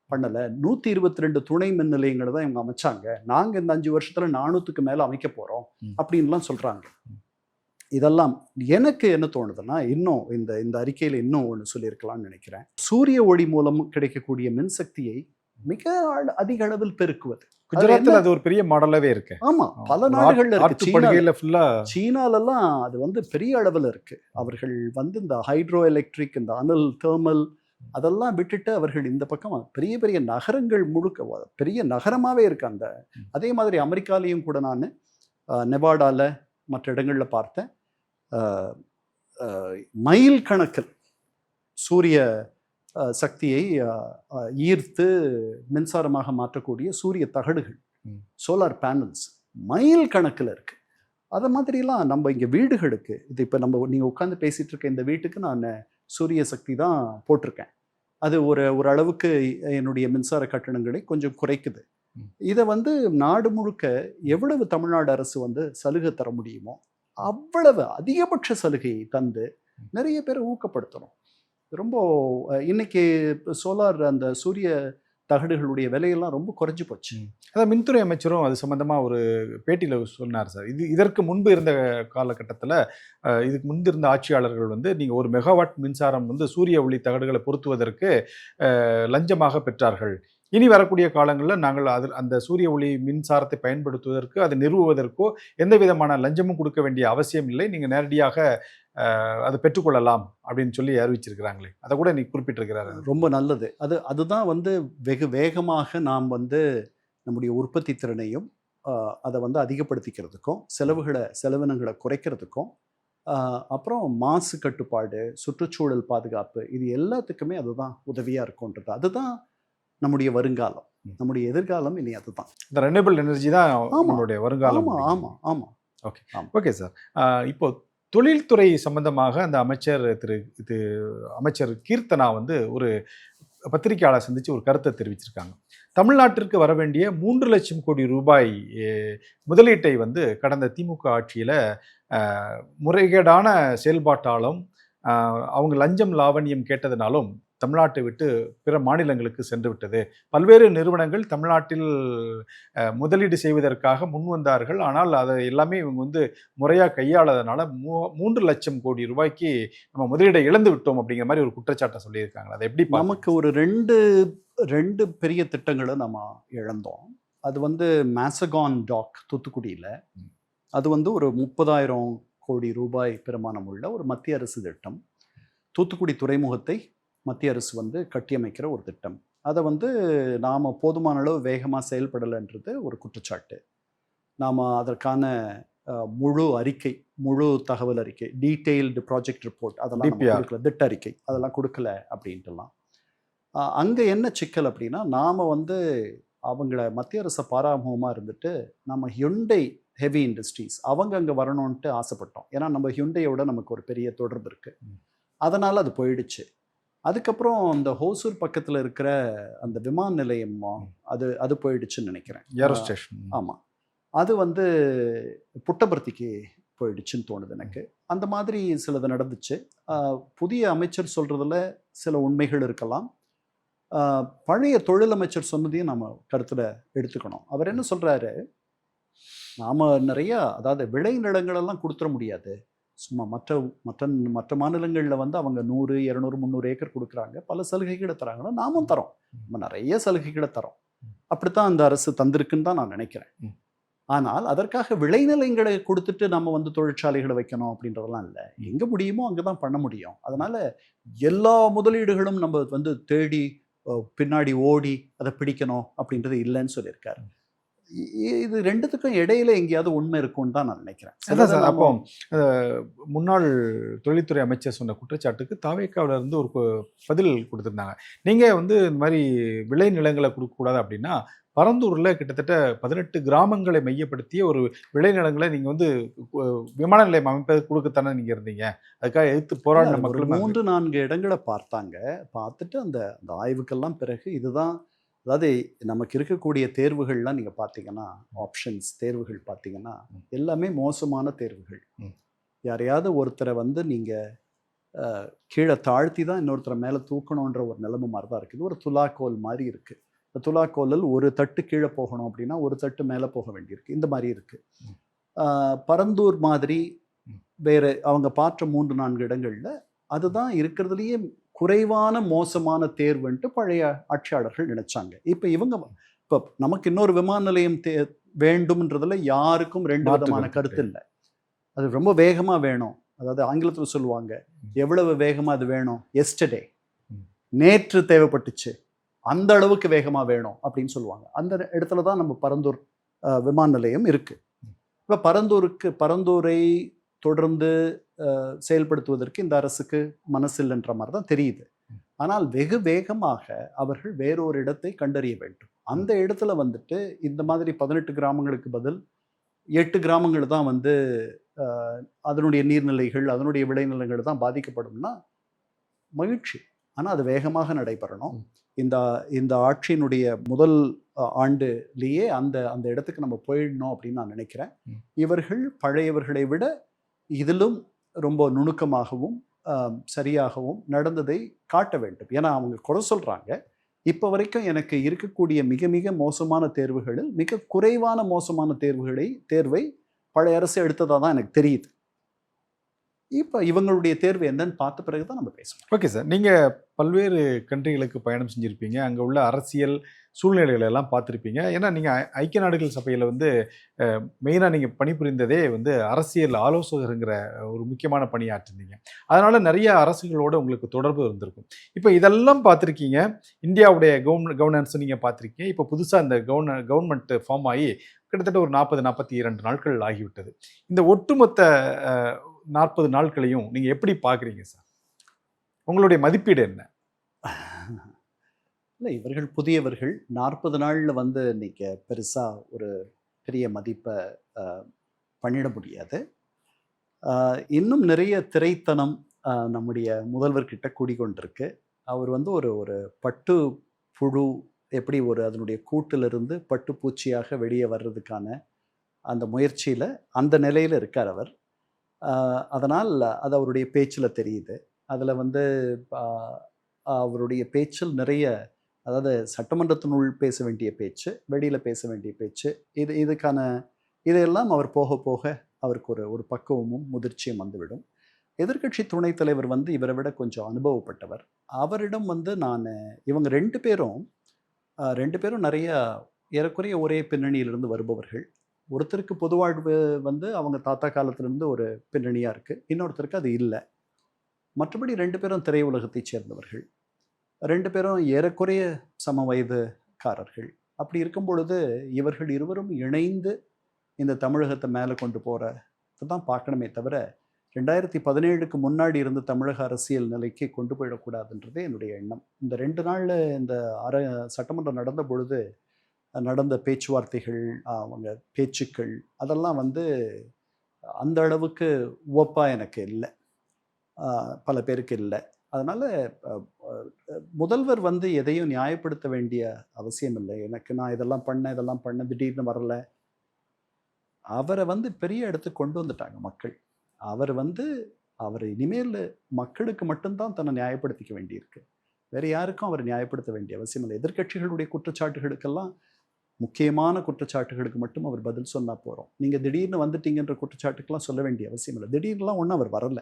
பண்ணல, 122 துணை மின் நிலையங்களை தான் இவங்க அமைச்சாங்க, நாங்க இந்த 5 வருஷத்துல 400க்கு மேல அமைக்க போறோம் அப்படின்லாம் சொல்றாங்க. இதெல்லாம் எனக்கு என்ன தோணுதுன்னா, இன்னும் இந்த அறிக்கையில் இன்னும் ஒன்று சொல்லியிருக்கலாம்னு நினைக்கிறேன். சூரிய ஒளி மூலம் கிடைக்கக்கூடிய மின்சக்தியை மிக அதிக அளவில் பெருக்குவது. குஜராத்தில் அது ஒரு பெரிய மாடலாவே இருக்கு. ஆமா, பல நாடுகள்ல இருக்கு. சீனாலெல்லாம் அது வந்து பெரிய அளவில் இருக்கு. அவர்கள் வந்து இந்த ஹைட்ரோ எலக்ட்ரிக், இந்த அனல் தெர்மல் அதெல்லாம் விட்டுட்டு அவர்கள் இந்த பக்கம் பெரிய பெரிய நகரங்கள் முழுக்க பெரிய நகரமாவே இருக்கு. அதே மாதிரி அமெரிக்காலையும் கூட நான் நெவாடால மற்ற இடங்களில் பார்த்தேன். மைல் கணக்கில் சூரிய சக்தியை ஈர்த்து மின்சாரமாக மாற்றக்கூடிய சூரிய தகடுகள், சோலார் பேனல்ஸ் மைல் கணக்கில் இருக்கு. அதை மாதிரிலாம் நம்ம இங்கே வீடுகளுக்கு, இது இப்போ நீங்கள் உட்காந்து பேசிகிட்டு இருக்க இந்த வீட்டுக்கு நான் சூரிய சக்தி தான் போட்டிருக்கேன். அது ஒரு அளவுக்கு என்னுடைய மின்சார கட்டணங்களை கொஞ்சம் குறைக்குது. இதை வந்து நாடு முழுக்க எவ்வளவு தமிழ்நாடு அரசு வந்து சலுகை தர முடியுமோ அவ்வளவு அதிகபட்ச சலுகையை தந்து நிறைய பேரை ஊக்கப்படுத்தணும். ரொம்ப இன்னைக்கு சோலார் அந்த சூரிய தகடுகளுடைய விலையெல்லாம் ரொம்ப குறைஞ்சி போச்சு. அதான் மின்துறை அமைச்சரும் அது சம்பந்தமாக ஒரு பேட்டியில் சொன்னார் சார். இதற்கு முன்பு இருந்த காலகட்டத்தில், இதுக்கு முன்பு இருந்த ஆட்சியாளர்கள் வந்து நீங்கள் 1 மெகாவாட் மின்சாரம் வந்து சூரிய ஒளி தகடுகளை பொருத்துவதற்கு லஞ்சமாக பெற்றார்கள். இனி வரக்கூடிய காலங்களில் நாங்கள் அந்த சூரிய ஒளி மின்சாரத்தை பயன்படுத்துவதற்கு, அதை நிறுவுவதற்கோ எந்த விதமான லஞ்சமும் கொடுக்க வேண்டிய அவசியம் இல்லை, நீங்கள் நேரடியாக அதை பெற்றுக்கொள்ளலாம் அப்படின்னு சொல்லி அறிவிச்சிருக்கிறாங்களே, அதை கூட நீ குறிப்பிட்டிருக்கிறாரு. ரொம்ப நல்லது. அதுதான் வந்து வெகு வேகமாக நாம் வந்து நம்முடைய உற்பத்தி திறனையும் அதை வந்து அதிகப்படுத்திக்கிறதுக்கும், செலவினங்களை குறைக்கிறதுக்கும், அப்புறம் மாசு கட்டுப்பாடு, சுற்றுச்சூழல் பாதுகாப்பு, இது எல்லாத்துக்குமே அதுதான் உதவியாக இருக்கும்ன்றது. அதுதான் நம்முடைய வருங்காலம், நம்முடைய எதிர்காலம். இனி அதுதான் இந்த ரெனியூவபிள் எனர்ஜி தான் நம்மளுடைய வருங்காலம். ஆமாம். Okay sir. இப்போ தொழில்துறை சம்பந்தமாக அந்த அமைச்சர் கீர்த்தனா வந்து ஒரு பத்திரிகையாளர் சந்தித்து ஒரு கருத்தை தெரிவிச்சிருக்காங்க. தமிழ்நாட்டிற்கு வர வேண்டிய 3 லட்சம் கோடி ரூபாய் முதலீட்டை வந்து கடந்த திமுக ஆட்சியில் முறைகேடான செயல்பாட்டாலும் அவங்க லஞ்சம் லாவண்யம் கேட்டதுனாலும் தமிழ்நாட்டை விட்டு பிற மாநிலங்களுக்கு சென்று விட்டது. பல்வேறு நிறுவனங்கள் தமிழ்நாட்டில் முதலீடு செய்வதற்காக முன் வந்தார்கள். ஆனால் அதை எல்லாமே இவங்க வந்து முறையாக கையாளதுனால 3 லட்சம் கோடி ரூபாய்க்கு நம்ம முதலீடை இழந்து விட்டோம் அப்படிங்கிற மாதிரி ஒரு குற்றச்சாட்டை சொல்லியிருக்காங்க. அதை எப்படி? நமக்கு ஒரு ரெண்டு பெரிய திட்டங்களை நம்ம இழந்தோம். அது வந்து மேசகான் டாக் தூத்துக்குடியில், அது வந்து ஒரு 30,000 கோடி ரூபாய் பெருமானம் உள்ள ஒரு மத்திய அரசு திட்டம். தூத்துக்குடி துறைமுகத்தை மத்திய அரசு வந்து கட்டியமைக்கிற ஒரு திட்டம். அதை வந்து நாம் போதுமான அளவு வேகமாக செயல்படலைன்றது ஒரு குற்றச்சாட்டு. நாம் அதற்கான முழு தகவல் அறிக்கை, டீட்டெயில்டு ப்ராஜெக்ட் ரிப்போர்ட் அதெல்லாம் கொடுக்கல, திட்ட அறிக்கை அதெல்லாம் கொடுக்கல அப்படின்ட்டுலாம். அங்கே என்ன சிக்கல் அப்படின்னா, நாம் வந்து அவங்கள மத்திய அரசை பாராமுகமாக இருந்துட்டு நம்ம ஹியுண்டை ஹெவி இண்டஸ்ட்ரீஸ் அவங்க அங்கே வரணும்ன்ட்டு ஆசைப்பட்டோம். ஏன்னா நம்ம ஹியுண்டையோட நமக்கு ஒரு பெரிய தொடர்பு இருக்குது. அதனால் அது போயிடுச்சு. அதுக்கப்புறம் அந்த ஹோசூர் பக்கத்தில் இருக்கிற அந்த விமான நிலையம் அது போயிடுச்சுன்னு நினைக்கிறேன், ஏரோ ஸ்டேஷன். ஆமாம், அது வந்து புட்டபர்த்திக்கு போயிடுச்சுன்னு தோணுது எனக்கு. அந்த மாதிரி சிலது நடந்துச்சு. புதிய அமைச்சர் சொல்கிறதுல சில உண்மைகள் இருக்கலாம். பழைய தொழில் அமைச்சர் சொன்னதையும் நம்ம கருத்தில் எடுத்துக்கணும். அவர் என்ன சொல்கிறாரு, நாம் நிறையா, அதாவது விளை நிலங்களெல்லாம் கொடுத்துட முடியாது, சும்மா மற்ற மாநிலங்களில் வந்து அவங்க 100, 200, 300 ஏக்கர் கொடுக்குறாங்க, பல சலுகைகளை தராங்கன்னா நாமும் தரோம், நம்ம நிறைய சலுகைகளை தரோம். அப்படித்தான் அந்த அரசு தந்திருக்குன்னு தான் நான் நினைக்கிறேன். ஆனால் அதற்காக விளைநிலங்களை கொடுத்துட்டு நம்ம வந்து தொழிற்சாலைகளை வைக்கணும் அப்படின்றதெல்லாம் இல்லை. எங்கே முடியுமோ அங்கே தான் பண்ண முடியும். அதனால எல்லா முதலீடுகளும் நம்ம வந்து தேடி பின்னாடி ஓடி அதை பிடிக்கணும் அப்படின்றது இல்லைன்னு சொல்லியிருக்காரு. இது ரெண்டுத்துக்கும் இடையில எங்கேயாவது உண்மை இருக்கும்னு தான் நான் நினைக்கிறேன். அதான் சார், அப்போ முன்னாள் தொழில்துறை அமைச்சர் சொன்ன குற்றச்சாட்டுக்கு தாவேக்காவில இருந்து ஒரு பதில் கொடுத்துருந்தாங்க. நீங்கள் வந்து இந்த மாதிரி விளை நிலங்களை கொடுக்கக்கூடாது அப்படின்னா பரந்தூரில் கிட்டத்தட்ட 18 கிராமங்களை மையப்படுத்திய ஒரு விளைநிலங்களை நீங்கள் வந்து விமான நிலையம் அமைப்பது கொடுக்கத்தானே நீங்கள் இருந்தீங்க. அதுக்காக எதிர்த்து போராடின மக்கள் 3-4 இடங்களை பார்த்தாங்க. பார்த்துட்டு அந்த அந்த ஆய்வுக்கெல்லாம் பிறகு இதுதான், அதாவது நமக்கு இருக்கக்கூடிய தேர்வுகள்லாம் நீங்கள் பார்த்தீங்கன்னா, ஆப்ஷன்ஸ் தேர்வுகள் பார்த்தீங்கன்னா எல்லாமே மோசமான தேர்வுகள். யாரையாவது ஒருத்தரை வந்து நீங்கள் கீழே தாழ்த்தி தான் இன்னொருத்தரை மேலே தூக்கணுன்ற ஒரு நிலைமை மாதிரி தான் இருக்குது. ஒரு துலாக்கோல் மாதிரி இருக்குது. துலாக்கோலில் ஒரு தட்டு கீழே போகணும் அப்படின்னா ஒரு தட்டு மேலே போக வேண்டியிருக்கு. இந்த மாதிரி இருக்குது. பரந்தூர் மாதிரி வேறு அவங்க பார்த்த 3-4 இடங்களில் அதுதான் இருக்கிறதுலையே குறைவான மோசமான தேர்வுன்ட்டு பழைய ஆட்சியாளர்கள் நினைச்சாங்க. இப்போ நமக்கு இன்னொரு விமான நிலையம் வேண்டும்ன்றதுல யாருக்கும் 2 விதமான கருத்து இல்லை. அது ரொம்ப வேகமாக வேணும். அதாவது ஆங்கிலத்தில் சொல்லுவாங்க, எவ்வளவு வேகமாக அது வேணும், எஸ்டர்டே, நேற்று தேவைப்பட்டுச்சு, அந்த அளவுக்கு வேகமாக வேணும் அப்படின்னு சொல்லுவாங்க. அந்த இடத்துல தான் நம்ம பரந்தூர் விமான நிலையம் இருக்குது. இப்போ பரந்தூரை தொடர்ந்து செயல்படுத்துவதற்கு இந்த அரசுக்கு மனசில்லைன்ற மாதிரி தான் தெரியுது. ஆனால் வெகு வேகமாக அவர்கள் வேறொரு இடத்தை கண்டறிய வேண்டும். அந்த இடத்துல வந்துட்டு இந்த மாதிரி 18 கிராமங்களுக்கு பதில் 8 கிராமங்கள் தான் வந்து அதனுடைய நீர்நிலைகள், அதனுடைய விளைநிலங்கள் தான் பாதிக்கப்படும்னா மகிழ்ச்சி. ஆனால் அது வேகமாக நடைபெறணும். இந்த ஆட்சியினுடைய முதல் ஆண்டுலேயே அந்த இடத்துக்கு நம்ம போயிடணும் அப்படின்னு நான் நினைக்கிறேன். இவர்கள் பழையவர்களை விட இதிலும் ரொம்ப நுணுக்கமாகவும் சரியாகவும் நடந்ததை காட்ட வேண்டும். ஏன்னா அவங்க குறை சொல்கிறாங்க. இப்போ வரைக்கும் எனக்கு இருக்கக்கூடிய மிக மிக மோசமான தேர்வுகளில் மிக குறைவான மோசமான தேர்வை பழைய அரசு எடுத்ததாக தான் எனக்கு தெரியுது. இப்போ இவங்களுடைய தேர்வு என்னன்னு பார்த்த பிறகு தான் நம்ம பேசணும். ஓகே சார், நீங்கள் பல்வேறு கண்ட்ரிகளுக்கு பயணம் செஞ்சுருப்பீங்க. அங்கே உள்ள அரசியல் சூழ்நிலைகளை எல்லாம் பார்த்துருப்பீங்க. ஏன்னா நீங்கள் ஐக்கிய நாடுகள் சபையில் வந்து மெயினாக நீங்கள் பணிபுரிந்ததே வந்து அரசியல் ஆலோசகருங்கிற ஒரு முக்கியமான பணியாற்றிருந்தீங்க. அதனால் நிறைய அரசுகளோடு உங்களுக்கு தொடர்பு இருந்திருக்கும். இப்போ இதெல்லாம் பார்த்துருக்கீங்க. இந்தியாவுடைய கவர்னன்ஸ் நீங்கள் பார்த்துருக்கீங்க. இப்போ புதுசாக இந்த கவர்மெண்ட் ஃபார்ம் ஆகி கிட்டத்தட்ட ஒரு 40-42 நாட்கள் ஆகிவிட்டது. இந்த ஒட்டுமொத்த 40 நாட்களையும் நீங்கள் எப்படி பார்க்குறீங்க சார்? உங்களுடைய மதிப்பீடு என்ன? இல்லை, இவர்கள் புதியவர்கள். 40 நாளில் வந்து இன்னைக்கு பெருசாக ஒரு பெரிய மதிப்பை பண்ணிட முடியாது. இன்னும் நிறைய திரைத்தனம் நம்முடைய முதல்வர்கிட்ட கூடிக்கொண்டிருக்கு. அவர் வந்து ஒரு பட்டு புழு எப்படி அதனுடைய கூட்டிலிருந்து பட்டுப்பூச்சியாக வெளியே வர்றதுக்கான அந்த முயற்சியில் அந்த நிலையில் இருக்கார் அவர். அதனால் அது அவருடைய பேச்சில் தெரியுது. அதில் வந்து அவருடைய பேச்சில் நிறைய, அதாவது சட்டமன்றத்தினுள் பேச வேண்டிய பேச்சு, வெளியில் பேச வேண்டிய பேச்சு, இதையெல்லாம் அவர் போக போக அவருக்கு ஒரு பக்குவமும் முதிர்ச்சியும் வந்துவிடும். எதிர்க்கட்சி துணைத் தலைவர் வந்து இவரை விட கொஞ்சம் அனுபவப்பட்டவர். அவரிடம் வந்து இவங்க ரெண்டு பேரும் நிறைய ஏறக்குறைய ஒரே பின்னணியிலிருந்து வருபவர்கள். ஒருத்தருக்கு பொது வாழ்வு வந்து அவங்க தாத்தா காலத்திலிருந்து ஒரு பின்னணியாக இருக்குது, இன்னொருத்தருக்கு அது இல்லை. மற்றபடி 2 பேரும் திரையுலகத்தை சேர்ந்தவர்கள். 2 பேரும் ஏறக்குறைய சம வயதுக்காரர்கள். அப்படி இருக்கும் பொழுது இவர்கள் இருவரும் இணைந்து இந்த தமிழகத்தை மேலே கொண்டு போகிறத தான் பார்க்கணுமே தவிர 2017க்கு முன்னாடி இருந்த தமிழக அரசியல் நிலைக்கு கொண்டு போயிடக்கூடாதுன்றதே என்னுடைய எண்ணம். இந்த 2 நாளில் இந்த சட்டமன்றம் நடந்த பொழுது நடந்த பேச்சுவார்த்தைகள், அவங்க பேச்சுக்கள், அதெல்லாம் வந்து அந்த அளவுக்கு உவப்பாக எனக்கு இல்லை, பல பேருக்கு இல்லை. அதனால் முதல்வர் வந்து எதையும் நியாயப்படுத்த வேண்டிய அவசியம் இல்லை. நான் இதெல்லாம் பண்ணேன் திடீர்னு வரல. அவரை வந்து பெரிய இடத்துக்கு கொண்டு வந்துட்டாங்க மக்கள். அவர் இனிமேல் மக்களுக்கு மட்டும்தான் தன்னை நியாயப்படுத்திக்க வேண்டியிருக்கு. வேறு யாருக்கும் அவர் நியாயப்படுத்த வேண்டிய அவசியம் இல்லை. எதிர்க்கட்சிகளுடைய குற்றச்சாட்டுகளுக்கெல்லாம், முக்கியமான குற்றச்சாட்டுகளுக்கு மட்டும் அவர் பதில் சொன்னால் போகிறோம். நீங்கள் திடீர்னு வந்துட்டீங்கன்ற குற்றச்சாட்டுக்கெல்லாம் சொல்ல வேண்டிய அவசியம் இல்லை. திடீர்னுலாம் ஒன்றும் அவர் வரல.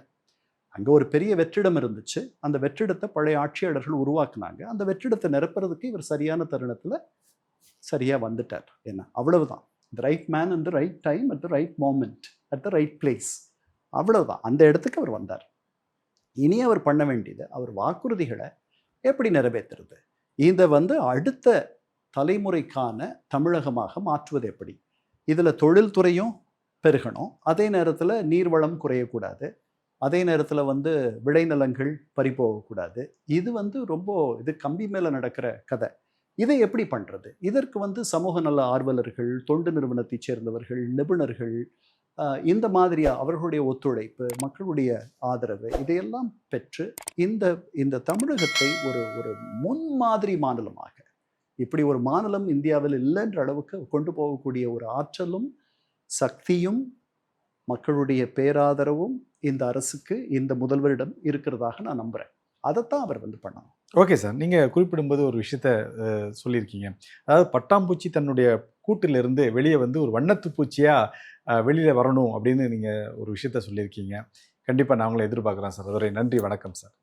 அங்கே ஒரு பெரிய வெற்றிடம் இருந்துச்சு. அந்த வெற்றிடத்தை பழைய ஆட்சியாளர்கள் உருவாக்குனாங்க. அந்த வெற்றிடத்தை நிரப்புறதுக்கு இவர் சரியான தருணத்தில் சரியாக வந்துட்டார். என்ன அவ்வளவுதான். The right man at the right time at the right moment at the right place. அவ்வளவுதான். அந்த இடத்துக்கு அவர் வந்தார். இனி அவர் பண்ண வேண்டியது அவர் வாக்குறுதிகளை எப்படி நிறைவேற்றுறது, இதை அடுத்த தலைமுறைக்கான தமிழகமாக மாற்றுவது எப்படி, இதில் தொழில்துறையும் பெருகணும், அதே நேரத்தில் நீர்வளம் குறையக்கூடாது, அதே நேரத்தில் விளைநிலங்கள் பறிபோகக்கூடாது. இது ரொம்ப இது கம்பி மேலே நடக்கிற கதை. இதை எப்படி பண்ணுறது? இதற்கு சமூக நல ஆர்வலர்கள், தொண்டு நிறுவனத்தைச் சேர்ந்தவர்கள், நிபுணர்கள், இந்த மாதிரியா அவர்களுடைய ஒத்துழைப்பு, மக்களுடைய ஆதரவு, இதையெல்லாம் பெற்று இந்த தமிழகத்தை ஒரு முன்மாதிரி மாநிலமாக, இப்படி ஒரு மாநிலம் இந்தியாவில் இல்லைன்ற அளவுக்கு கொண்டு போகக்கூடிய ஒரு ஆற்றலும் சக்தியும் மக்களுடைய பேராதரவும் இந்த அரசுக்கு, இந்த முதல்வரிடம் இருக்கிறதாக நான் நம்புகிறேன். அதைத்தான் அவர் பண்ணணும். ஓகே சார், நீங்கள் குறிப்பிடும்போது ஒரு விஷயத்த சொல்லியிருக்கீங்க. அதாவது பட்டாம்பூச்சி தன்னுடைய கூட்டிலிருந்து வெளியே ஒரு வண்ணத்து பூச்சியாக வெளியில் வரணும் அப்படின்னு நீங்கள் ஒரு விஷயத்த சொல்லியிருக்கீங்க. கண்டிப்பாக நான் உங்களை எதிர்பார்க்குறேன் சார். அதுவரை நன்றி, வணக்கம் சார்.